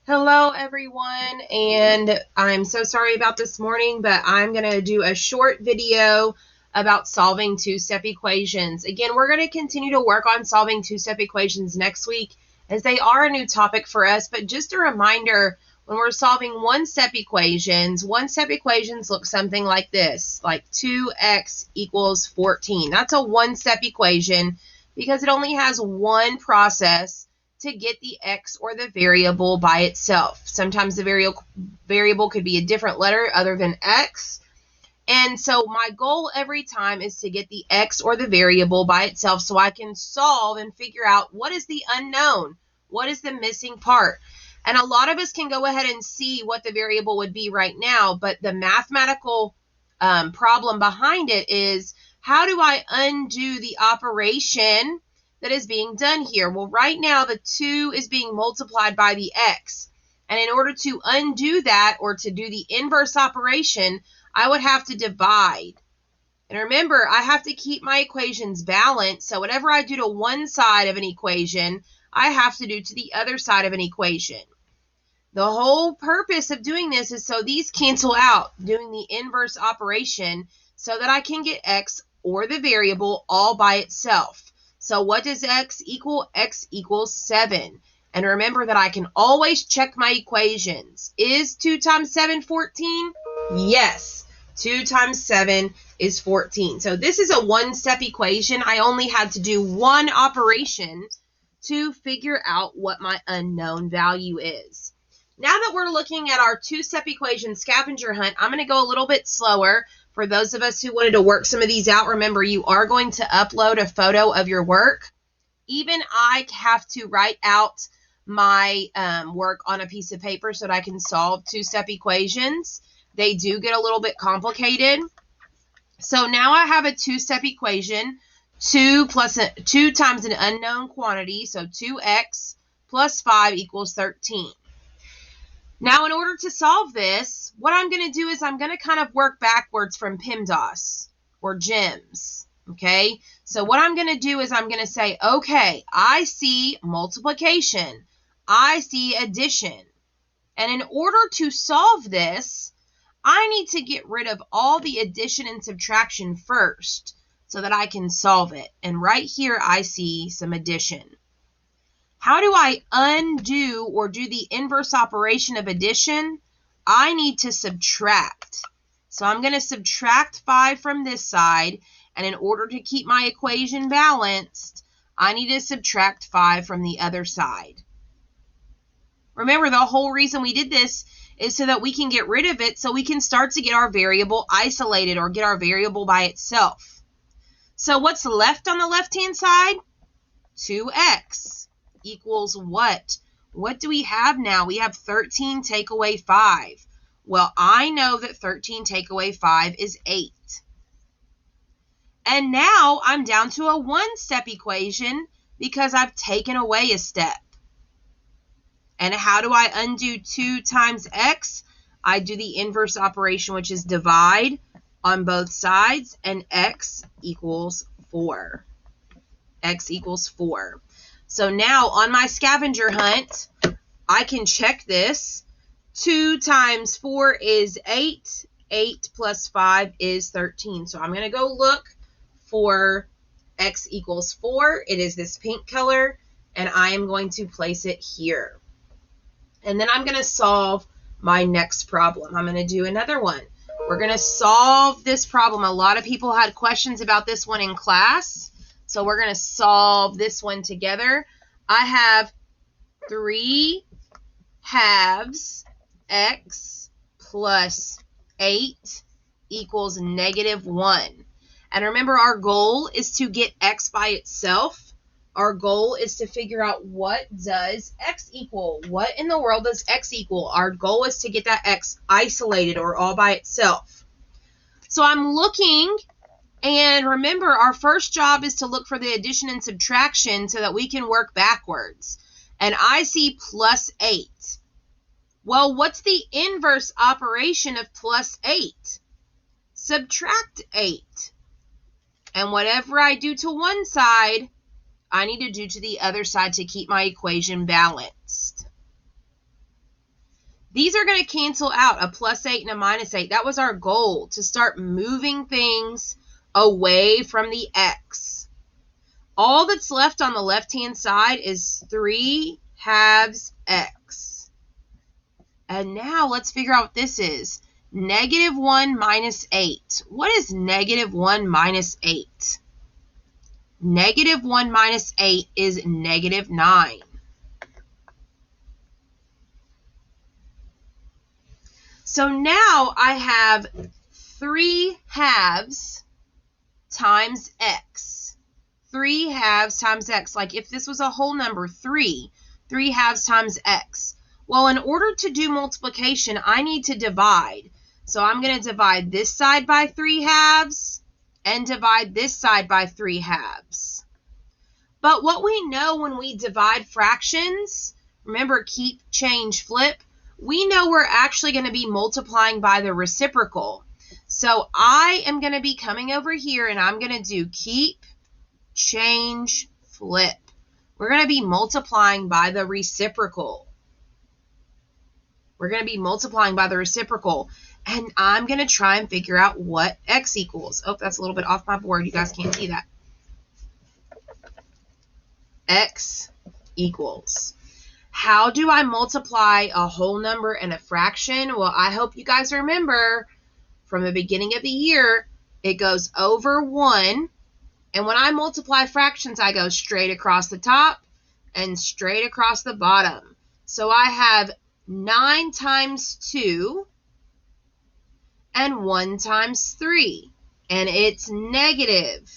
Hello everyone, and I'm so sorry about this morning, but I'm going to do a short video about solving two-step equations. Again, we're going to continue to work on solving two-step equations next week as they are a new topic for us, but just a reminder, when we're solving one-step equations look something like this, like 2x equals 14. That's a one-step equation because it only has one process to get the x or the variable by itself. Sometimes the variable could be a different letter other than x. And so my goal every time is to get the x or the variable by itself so I can solve and figure out what is the unknown, what is the missing part. And a lot of us can go ahead and see what the variable would be right now, but the mathematical problem behind it is, how do I undo the operation that is being done here? Well, right now the 2 is being multiplied by the x. And in order to undo that, or to do the inverse operation, I would have to divide. And remember, I have to keep my equations balanced, so whatever I do to one side of an equation, I have to do to the other side of an equation. The whole purpose of doing this is so these cancel out, doing the inverse operation, so that I can get x or the variable all by itself. So what does x equal? X equals 7. And remember that I can always check my equations. Is 2 times 7 14? Yes, 2 times 7 is 14. So this is a one-step equation. I only had to do one operation to figure out what my unknown value is. Now that we're looking at our two-step equation scavenger hunt, I'm going to go a little bit slower. For those of us who wanted to work some of these out, remember, you are going to upload a photo of your work. Even I have to write out my work on a piece of paper so that I can solve two-step equations. They do get a little bit complicated. So now I have a two-step equation, 2 times an unknown quantity, so 2x plus 5 equals 13. Now, in order to solve this, what I'm going to do is I'm going to kind of work backwards from PEMDAS or GEMS, okay? So what I'm going to do is I'm going to say, okay, I see multiplication. I see addition. And in order to solve this, I need to get rid of all the addition and subtraction first so that I can solve it. And right here, I see some addition. How do I undo or do the inverse operation of addition? I need to subtract. So I'm going to subtract 5 from this side, and in order to keep my equation balanced, I need to subtract 5 from the other side. Remember, the whole reason we did this is so that we can get rid of it, so we can start to get our variable isolated or get our variable by itself. So what's left on the left-hand side? 2x. Equals what? What do we have now? We have 13 take away 5. Well, I know that 13 take away 5 is 8. And now I'm down to a one-step equation because I've taken away a step. And how do I undo 2 times x? I do the inverse operation, which is divide on both sides, and x equals 4. X equals 4. So now on my scavenger hunt, I can check this. 2 times 4 is 8. 8 plus 5 is 13. So I'm going to go look for x equals 4. It is this pink color, and I am going to place it here. And then I'm going to solve my next problem. I'm going to do another one. We're going to solve this problem. A lot of people had questions about this one in class. So we're going to solve this one together. I have 3 halves x plus 8 equals -1. And remember, our goal is to get x by itself. Our goal is to figure out, what does x equal? What in the world does x equal? Our goal is to get that x isolated or all by itself. So I'm looking. And remember, our first job is to look for the addition and subtraction so that we can work backwards. And I see plus 8. Well, what's the inverse operation of plus 8? Subtract 8. And whatever I do to one side, I need to do to the other side to keep my equation balanced. These are going to cancel out, a +8 and a -8. That was our goal, to start moving things away from the x. All that's left on the left-hand side is 3/2 x. And now let's figure out what this is. -1 minus 8. What is -1 minus 8? -1 minus 8 is -9. So now I have 3/2 times x. 3/2 times x. Like if this was a whole number, 3/2 times x. Well, in order to do multiplication, I need to divide. So I'm going to divide this side by 3/2 and divide this side by 3/2. But what we know when we divide fractions, remember keep, change, flip, we know we're actually going to be multiplying by the reciprocal. So I am going to be coming over here and I'm going to do keep, change, flip. We're going to be multiplying by the reciprocal. We're going to be multiplying by the reciprocal. And I'm going to try and figure out what x equals. Oh, that's a little bit off my board. You guys can't see that. X equals. How do I multiply a whole number and a fraction? Well, I hope you guys remember from the beginning of the year, it goes over 1. And when I multiply fractions, I go straight across the top and straight across the bottom. So I have 9 times 2 and 1 times 3. And it's negative.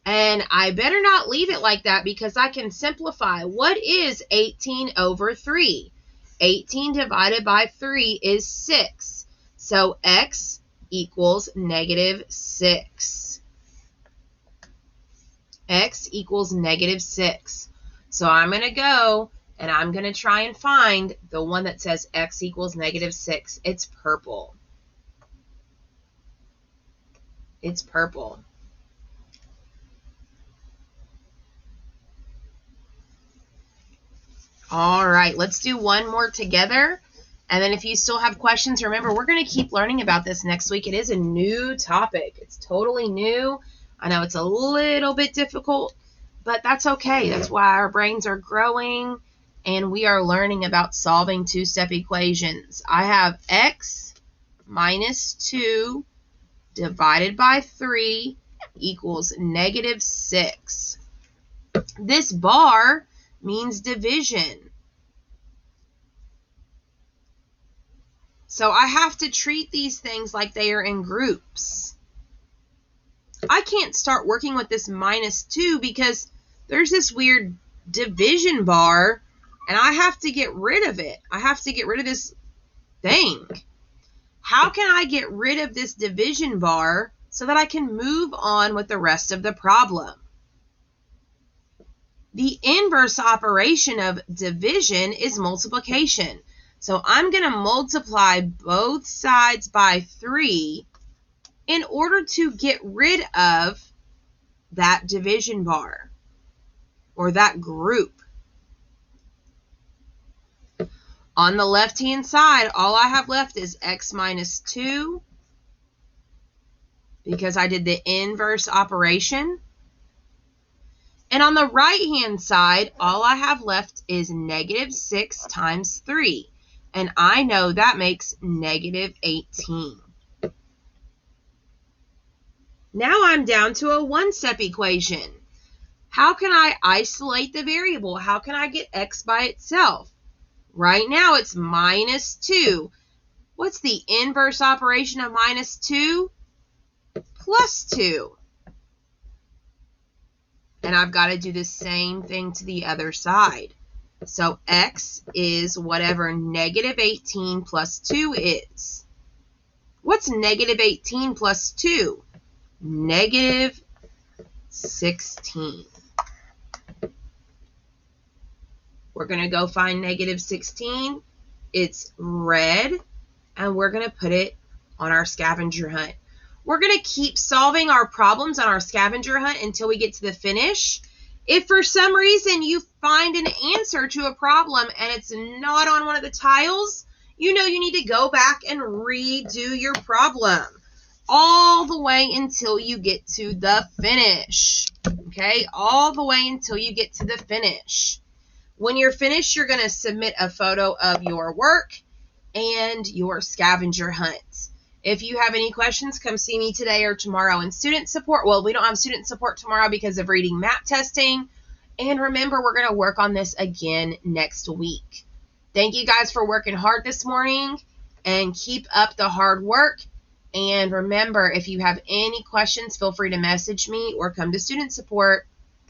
And I better not leave it like that because I can simplify. What is 18 over 3? 18 divided by 3 is 6. So x equals -6. X equals -6. So I'm going to go and I'm going to try and find the one that says x equals -6. It's purple. It's purple. All right, let's do one more together. And then if you still have questions, remember, we're going to keep learning about this next week. It is a new topic. It's totally new. I know it's a little bit difficult, but that's okay. That's why our brains are growing and we are learning about solving two-step equations. I have x minus 2 divided by 3 equals -6. This bar means division. So I have to treat these things like they are in groups. I can't start working with this -2 because there's this weird division bar and I have to get rid of it. I have to get rid of this thing. How can I get rid of this division bar so that I can move on with the rest of the problem? The inverse operation of division is multiplication. So I'm going to multiply both sides by 3 in order to get rid of that division bar or that group. On the left-hand side, all I have left is x minus 2 because I did the inverse operation. And on the right-hand side, all I have left is -6 times 3. And I know that makes -18. Now I'm down to a one-step equation. How can I isolate the variable? How can I get x by itself? Right now it's -2. What's the inverse operation of -2? +2. And I've got to do the same thing to the other side. So x is whatever -18 plus 2 is. What's -18 plus 2? -16. We're going to go find -16. It's red, and we're going to put it on our scavenger hunt. We're going to keep solving our problems on our scavenger hunt until we get to the finish. If for some reason you find an answer to a problem and it's not on one of the tiles, you know you need to go back and redo your problem all the way until you get to the finish. Okay, all the way until you get to the finish. When you're finished, you're going to submit a photo of your work and your scavenger hunt. If you have any questions, come see me today or tomorrow in student support. Well, we don't have student support tomorrow because of reading map testing. And remember, we're going to work on this again next week. Thank you guys for working hard this morning, and keep up the hard work. And remember, if you have any questions, feel free to message me or come to student support.